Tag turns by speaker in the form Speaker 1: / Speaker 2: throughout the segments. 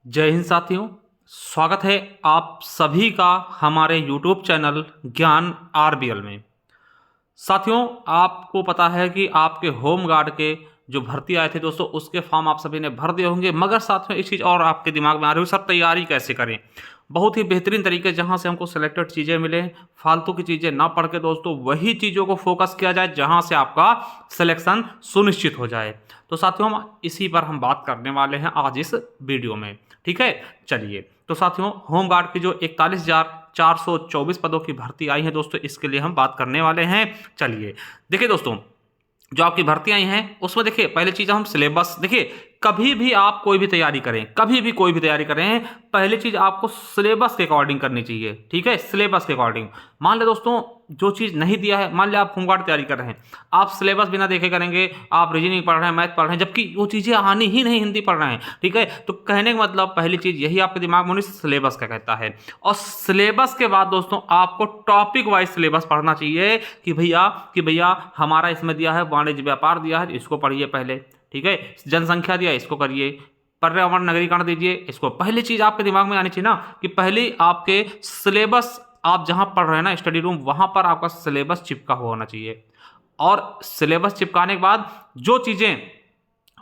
Speaker 1: जय हिंद साथियों। स्वागत है आप सभी का हमारे YouTube चैनल ज्ञान आरबीएल में। साथियों, आपको पता है कि आपके होम गार्ड के जो भर्ती आए थे दोस्तों, उसके फॉर्म आप सभी ने भर दिए होंगे। मगर साथियों, एक चीज़ और आपके दिमाग में आ रही है, सर तैयारी कैसे करें। बहुत ही बेहतरीन तरीके जहां से हमको सिलेक्टेड चीज़ें मिले, फालतू की चीज़ें ना पढ़ के दोस्तों वही चीज़ों को फोकस किया जाए जहां से आपका सिलेक्शन सुनिश्चित हो जाए। तो साथियों, इसी पर हम बात करने वाले हैं आज इस वीडियो में। ठीक है, चलिए। तो साथियों, होमगार्ड की जो 41,424 पदों की भर्ती आई है दोस्तों, इसके लिए हम बात करने वाले हैं। चलिए देखिए दोस्तों, जो आपकी भर्ती आई हैं उसमें देखिए, पहले चीज़ हम सिलेबस देखिए। कभी भी आप कोई भी तैयारी करें, कभी भी कोई भी तैयारी करें, पहली चीज़ आपको सिलेबस के अकॉर्डिंग करनी चाहिए। ठीक है, सिलेबस के अकॉर्डिंग। मान ले दोस्तों, जो चीज़ नहीं दिया है, मान ले आप होमगार्ड तैयारी कर रहे हैं, आप सिलेबस बिना देखे करेंगे, आप रीजनिंग पढ़ रहे हैं, मैथ पढ़ रहे हैं, जबकि वो चीज़ें आनी ही नहीं, हिंदी पढ़ रहे हैं। ठीक है, तो कहने का मतलब पहली चीज़ यही आपके दिमाग में होनी, सिलेबस क्या कहता है। और सिलेबस के बाद दोस्तों आपको टॉपिक वाइज सिलेबस पढ़ना चाहिए कि भैया हमारा इसमें दिया है वाणिज्य व्यापार दिया है, इसको पढ़िए पहले। ठीक है, जनसंख्या दिया, इसको करिए। पर्यावरण नगरीकरण दीजिए, इसको। पहली चीज आपके दिमाग में आनी चाहिए ना कि पहले आपके सिलेबस, आप जहां पढ़ रहे हैं ना स्टडी रूम, वहां पर आपका सिलेबस चिपका हुआ होना चाहिए। और सिलेबस चिपकाने के बाद जो चीजें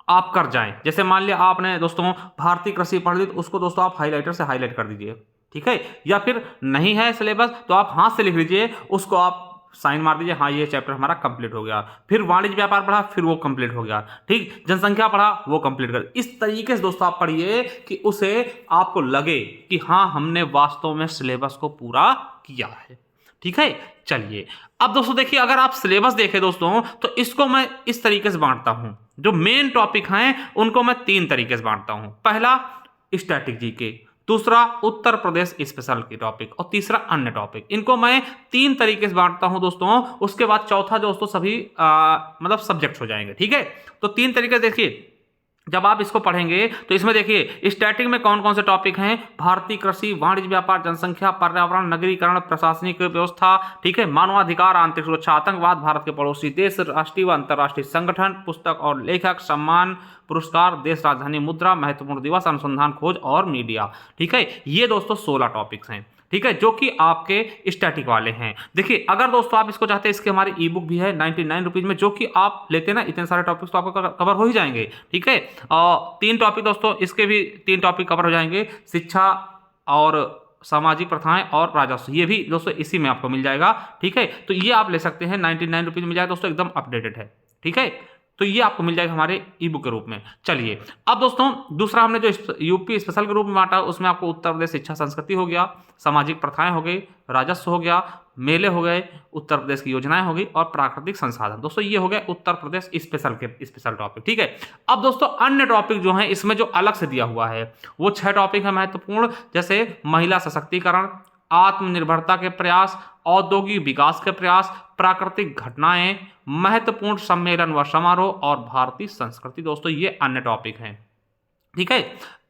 Speaker 1: आप कर जाएं, जैसे मान लिया आपने दोस्तों भारतीय कृषि पढ़ ली, तो उसको दोस्तों आप हाईलाइटर से हाईलाइट कर दीजिए। ठीक है, या फिर नहीं है सिलेबस तो आप हाथ से लिख लीजिए, उसको आप साइन मार दीजिए, हाँ ये चैप्टर हमारा कंप्लीट हो गया। फिर वाणिज्य व्यापार पढ़ा, फिर वो कंप्लीट हो गया। ठीक, जनसंख्या पढ़ा, वो कंप्लीट कर। इस तरीके से दोस्तों आप पढ़िए कि उसे आपको लगे कि हाँ हमने वास्तव में सिलेबस को पूरा किया है। ठीक है, चलिए। अब दोस्तों देखिए, अगर आप सिलेबस देखें दोस्तों, तो इसको मैं इस तरीके से बांटता हूं। जो मेन टॉपिक हैं उनको मैं 3 तरीके से बांटता हूं। पहला स्टैटिक जीके, दूसरा उत्तर प्रदेश स्पेशल की टॉपिक, और तीसरा अन्य टॉपिक। इनको मैं 3 तरीके से बांटता हूं दोस्तों। उसके बाद चौथा दोस्तों सभी मतलब सब्जेक्ट हो जाएंगे। ठीक है, तो 3 तरीके देखिए। जब आप इसको पढ़ेंगे तो इसमें देखिए स्टैटिक में कौन कौन से टॉपिक हैं: भारतीय कृषि, वाणिज्य व्यापार, जनसंख्या, पर्यावरण, नगरीकरण, प्रशासनिक व्यवस्था। ठीक है, मानवाधिकार, आंतरिक सुरक्षा, आतंकवाद, भारत के पड़ोसी देश, राष्ट्रीय व अंतर्राष्ट्रीय संगठन, पुस्तक और लेखक, सम्मान, पुरस्कार, देश, राजधानी, मुद्रा, महत्वपूर्ण दिवस, अनुसंधान, खोज और मीडिया। ठीक है, ये दोस्तों 16 टॉपिक्स हैं। ठीक है, जो कि आपके स्टैटिक वाले हैं। देखिए, अगर दोस्तों आप इसको चाहते हैं, इसके हमारी ई बुक भी है 99 रुपीज में, जो कि आप लेते ना, इतने सारे टॉपिक्स तो आपको कवर हो ही जाएंगे। ठीक है, और 3 टॉपिक दोस्तों, इसके भी 3 टॉपिक कवर हो जाएंगे: शिक्षा और सामाजिक प्रथाएं और राजस्व। ये भी दोस्तों इसी में आपको मिल जाएगा। ठीक है, तो ये आप ले सकते हैं, 99 रुपीज मिल जाएगा दोस्तों, एकदम अपडेटेड है। ठीक है, तो ये आपको मिल जाएगा हमारे ई बुक के रूप में। चलिए, अब दोस्तों दूसरा हमने जो यूपी स्पेशल के रूप में बांटा, उसमें आपको उत्तर प्रदेश शिक्षा संस्कृति हो गया, सामाजिक प्रथाएं हो गई, राजस्व हो गया, मेले हो गए, उत्तर प्रदेश की योजनाएं हो गई, और प्राकृतिक संसाधन। दोस्तों ये हो गया उत्तर प्रदेश स्पेशल के स्पेशल टॉपिक। ठीक है, अब दोस्तों अन्य टॉपिक जो हैं, इसमें जो अलग से दिया हुआ है वो 6 टॉपिक है महत्वपूर्ण, जैसे महिला सशक्तिकरण, आत्मनिर्भरता के प्रयास, औद्योगिक विकास के प्रयास, प्राकृतिक घटनाएं, महत्वपूर्ण सम्मेलन व समारोह, और भारतीय संस्कृति। दोस्तों ये अन्य टॉपिक हैं। ठीक है,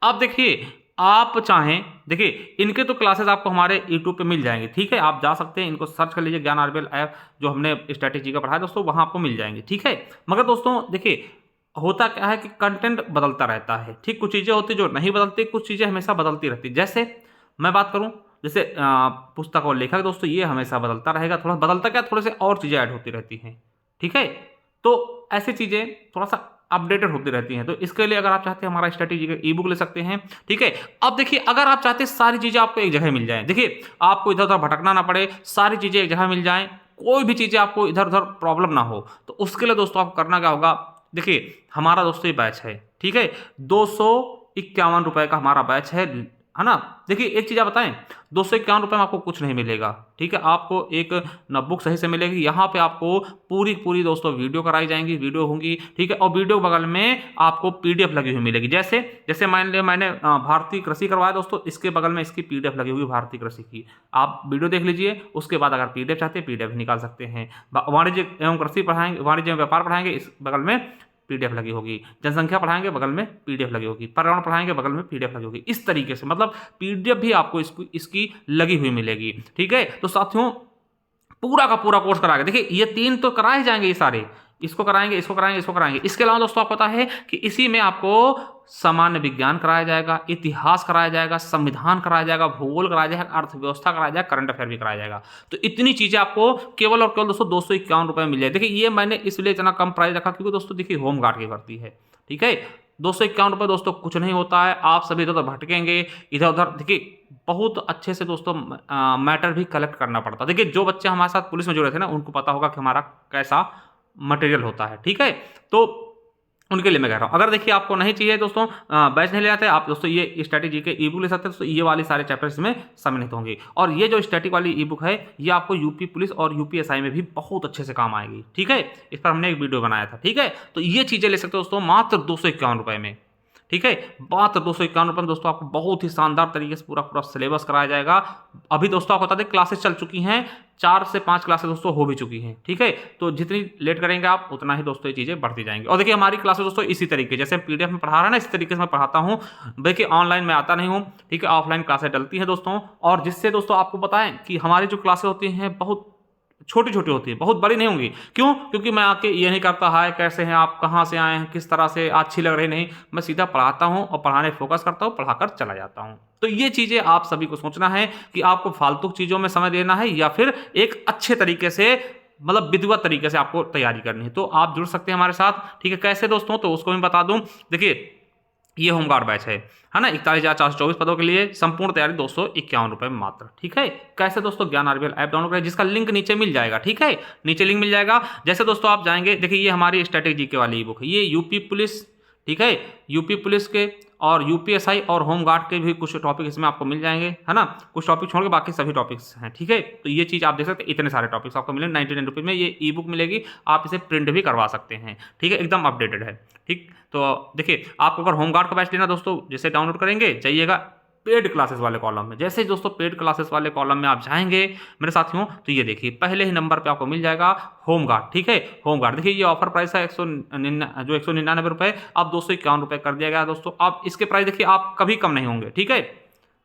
Speaker 1: अब देखिए, आप चाहें, देखिए इनके तो क्लासेस आपको हमारे YouTube पे मिल जाएंगे। ठीक है, आप जा सकते हैं, इनको सर्च कर लीजिए, ज्ञान आरबीएल ऐप, जो हमने स्ट्रेटेजी का पढ़ा है दोस्तों, वहां आपको मिल जाएंगे। ठीक है, मगर दोस्तों देखिए, होता क्या है कि कंटेंट बदलता रहता है। ठीक, कुछ चीज़ें होती जो नहीं बदलती, कुछ चीज़ें हमेशा बदलती रहती। जैसे मैं बात करूं, जैसे पुस्तक और लेखक दोस्तों, ये हमेशा बदलता रहेगा। थोड़ा बदलता क्या, थोड़े से और चीज़ें ऐड होती रहती हैं। ठीक है, तो ऐसी चीज़ें थोड़ा सा अपडेटेड होती रहती हैं। तो इसके लिए अगर आप चाहते हैं, हमारा स्ट्रेटेजी का ई बुक ले सकते हैं। ठीक है, अब देखिए, अगर आप चाहते हैं सारी चीज़ें आपको एक जगह मिल जाएं, देखिए आपको इधर उधर भटकना ना पड़े, सारी चीज़ें एक जगह मिल जाएं, कोई भी चीज़ें आपको इधर उधर प्रॉब्लम ना हो, तो उसके लिए दोस्तों आपको करना क्या होगा। देखिए, हमारा दोस्तों ये बैच है। ठीक है, 251 रुपये का हमारा बैच है ना। देखिए एक चीज़ आप बताएं, 251 रुपये में आपको कुछ नहीं मिलेगा। ठीक है, आपको एक नोटबुक सही से मिलेगी, यहाँ पे आपको पूरी पूरी दोस्तों वीडियो कराई जाएंगी, वीडियो होंगी। ठीक है, और वीडियो बगल में आपको PDF लगी हुई मिलेगी। जैसे जैसे मान लिया मैंने भारतीय कृषि करवाया दोस्तों, इसके बगल में इसकी PDF लगी हुई भारतीय कृषि की, आप वीडियो देख लीजिए। उसके बाद अगर PDF चाहते हैं, PDF निकाल सकते हैं। वाणिज्य एवं कृषि पढ़ाएंगे, वाणिज्य एवं व्यापार पढ़ाएंगे, इस बगल में PDF लगी होगी। जनसंख्या पढ़ाएंगे, बगल में PDF लगी होगी। पर्यावरण पढ़ाएंगे, बगल में PDF लगी होगी। इस तरीके से मतलब PDF भी आपको इसकी लगी हुई मिलेगी। ठीक है, तो साथियों पूरा का पूरा कोर्स कराएगा। देखिए ये 3 तो कराए जाएंगे, ये सारे इसको कराएंगे, इसको कराएंगे, इसको कराएंगे। इसके अलावा दोस्तों आपको पता है कि इसी में आपको सामान्य विज्ञान कराया जाएगा, इतिहास कराया जाएगा, संविधान कराया जाएगा, भूगोल कराया जाएगा, अर्थव्यवस्था कराया जाएगा, करंट अफेयर भी कराया जाएगा। तो इतनी चीज़ें आपको केवल और केवल दोस्तों 251 रुपये में मिल जाए। देखिए ये मैंने इसलिए इतना कम प्राइस रखा क्योंकि दोस्तों देखिए होमगार्ड की भर्ती है, ठीक है। 251 रुपये दोस्तों कुछ नहीं होता है। आप सभी इधर उधर भटकेंगे, इधर उधर। देखिए बहुत अच्छे से दोस्तों मैटर भी कलेक्ट करना पड़ता है। देखिए जो बच्चे हमारे साथ पुलिस में जुड़े थे ना, उनको पता होगा कि हमारा कैसा मटेरियल होता है, ठीक है। तो उनके लिए मैं कह रहा हूँ, अगर देखिए आपको नहीं चाहिए दोस्तों, बैच नहीं ले आते आप दोस्तों, ये स्ट्रैटेजी के ई बुक ले सकते हैं दोस्तों। ये वाली सारे चैप्टर्स में सम्मिलित होंगे। और ये जो स्टैटिक वाली ई बुक है ये आपको यूपी पुलिस और यूपीएसआई में भी बहुत अच्छे से काम आएगी, ठीक है। इस पर हमने एक वीडियो बनाया था, ठीक है। तो ये चीज़ें ले सकते हो दोस्तों मात्र 251 रुपये में, ठीक है। मात्र 251 रुपये में दोस्तों आपको बहुत ही शानदार तरीके से पूरा पूरा सिलेबस कराया जाएगा। अभी दोस्तों आपको बता दें क्लासेस चल चुकी हैं, 4 से 5 क्लासेस दोस्तों हो भी चुकी हैं, ठीक है। तो जितनी लेट करेंगे आप उतना ही दोस्तों ये चीज़ें बढ़ती जाएंगी। और देखिए हमारी क्लासेस दोस्तों इसी तरीके, जैसे पीडीएफ में पढ़ा रहा है ना, इस तरीके से मैं पढ़ाता हूँ। देखिए ऑनलाइन में आता नहीं हूँ, ठीक है। ऑफलाइन क्लासेस डलती हैं दोस्तों, और जिससे दोस्तों आपको बताएं कि हमारी जो क्लासेस होती हैं बहुत छोटी छोटी होती है, बहुत बड़ी नहीं होंगी। क्यों? क्योंकि मैं आके ये नहीं करता हाय कैसे हैं आप, कहाँ से आए हैं, किस तरह से, अच्छी लग रही नहीं। मैं सीधा पढ़ाता हूँ और पढ़ाने फोकस करता हूँ, पढ़ाकर चला जाता हूँ। तो ये चीज़ें आप सभी को सोचना है कि आपको फालतू चीज़ों में समय देना है या फिर एक अच्छे तरीके से, मतलब विधिवत तरीके से आपको तैयारी करनी है। तो आप जुड़ सकते हैं हमारे साथ, ठीक है। कैसे दोस्तों, तो उसको मैं बता दूं। देखिए ये होमगार्ड बैच है ना, 41,424 पदों के लिए संपूर्ण तैयारी 251 रुपये में मात्र, ठीक है। कैसे दोस्तों, ज्ञान आरबीएल ऐप डाउनलोड करें, जिसका लिंक नीचे मिल जाएगा, ठीक है। नीचे लिंक मिल जाएगा। जैसे दोस्तों आप जाएंगे, देखिए ये हमारी स्ट्रैटेजी के वाली ई बुक है, ये यूपी पुलिस, ठीक है, यूपी पुलिस के और यूपीएसआई और होमगार्ड के भी कुछ टॉपिक इसमें आपको मिल जाएंगे, है ना। कुछ टॉपिक छोड़ के बाकी सभी टॉपिक्स हैं, ठीक है। तो ये चीज़ आप देख सकते हैं, इतने सारे टॉपिक्स आपको मिले 99 रुपीज़ में। ये ई बुक मिलेगी, आप इसे प्रिंट भी करवा सकते हैं, ठीक है, एकदम अपडेटेड है, ठीक। तो देखिए आपको अगर होमगार्ड का बैच लेना दोस्तों, जैसे डाउनलोड करेंगे जाइएगा पेड क्लासेस वाले कॉलम में। जैसे ही दोस्तों पेड क्लासेस वाले कॉलम में आप जाएंगे मेरे साथियों, तो ये देखिए पहले ही नंबर पे आपको मिल जाएगा होमगार्ड, ठीक है। होमगार्ड देखिए ये ऑफर प्राइस है 199 रुपये, अब 251 रुपये कर दिया गया दोस्तों। अब इसके प्राइस देखिए आप कभी कम नहीं होंगे, ठीक है।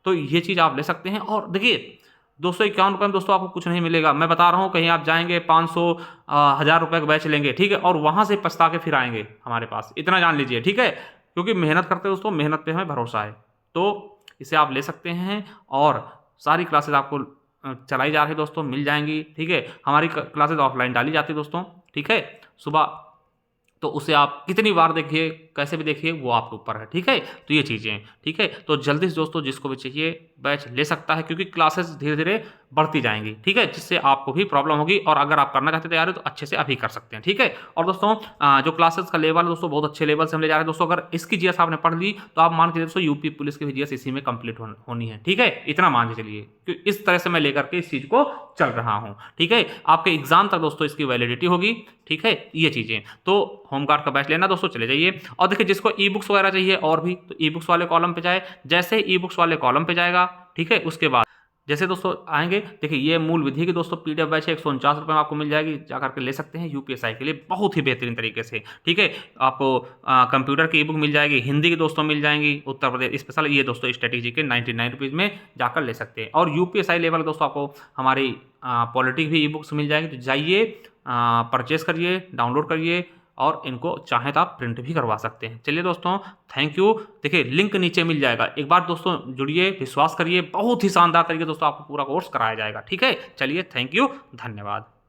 Speaker 1: तो ये चीज़ आप ले सकते हैं। और देखिए 251 रुपये में दोस्तों आपको कुछ नहीं मिलेगा। मैं बता रहा हूँ, कहीं आप जाएंगे 500 1000 रुपये का बैच लेंगे, ठीक है, और वहाँ से पछता के फिर आएंगे हमारे पास, इतना जान लीजिए, ठीक है। क्योंकि मेहनत करते हैं दोस्तों, मेहनत पे हमें भरोसा है। तो इसे आप ले सकते हैं और सारी क्लासेस आपको चलाई जा रही है दोस्तों, मिल जाएंगी, ठीक है। हमारी क्लासेस ऑफलाइन डाली जाती है दोस्तों, ठीक है, सुबह। तो उसे आप कितनी बार देखिए, कैसे भी देखिए, वो आपके ऊपर है, ठीक है। तो ये चीज़ें, ठीक है। तो जल्दी से दोस्तों जिसको भी चाहिए बैच ले सकता है, क्योंकि क्लासेस धीरे धीरे बढ़ती जाएंगी, ठीक है, जिससे आपको भी प्रॉब्लम होगी। और अगर आप करना चाहते हैं तैयारी तो अच्छे से अभी कर सकते हैं, ठीक है। और दोस्तों जो क्लासेस का लेवल है दोस्तों, बहुत अच्छे लेवल से हम ले जा रहे हैं दोस्तों। अगर इसकी जीएस आपने पढ़ ली तो आप मान के दोस्तों यूपी पुलिस की भी जीएस इसी में कंप्लीट होनी है, ठीक है। इतना मान के चलिए कि इस तरह से मैं लेकर के इस चीज़ को चल रहा हूँ, ठीक है। आपके एग्जाम तक दोस्तों इसकी वैलिडिटी होगी, ठीक है। ये चीज़ें तो होमगार्ड का बैच लेना दोस्तों, चले जाइए। और देखिए जिसको ई बुक्स वगैरह चाहिए और भी, तो ई बुक्स वाले कॉलम पे जाए। जैसे ई बुक्स वाले कॉलम पे जाएगा, ठीक है, उसके बाद जैसे दोस्तों आएंगे, देखिए ये मूल विधि की दोस्तों पीडीएफ बैच है, 149 रुपये में आपको मिल जाएगी, जा करके ले सकते हैं यूपीएसआई के लिए बहुत ही बेहतरीन तरीके से, ठीक है। आपको कंप्यूटर की ई बुक मिल जाएगी, हिंदी की दोस्तों मिल जाएंगी, उत्तर प्रदेश स्पेशल, ये दोस्तों स्ट्रैटेजी के 99 रुपीज़ में जाकर ले सकते हैं। और यूपीएसआई लेवल दोस्तों आपको हमारी पॉलिटिक भी ई बुक्स मिल जाएगी। तो जाइए परचेस करिए, डाउनलोड करिए, और इनको चाहें तो आप प्रिंट भी करवा सकते हैं। चलिए दोस्तों थैंक यू। देखिए लिंक नीचे मिल जाएगा, एक बार दोस्तों जुड़िए, विश्वास करिए, बहुत ही शानदार तरीके दोस्तों आपको पूरा कोर्स कराया जाएगा, ठीक है। चलिए थैंक यू, धन्यवाद।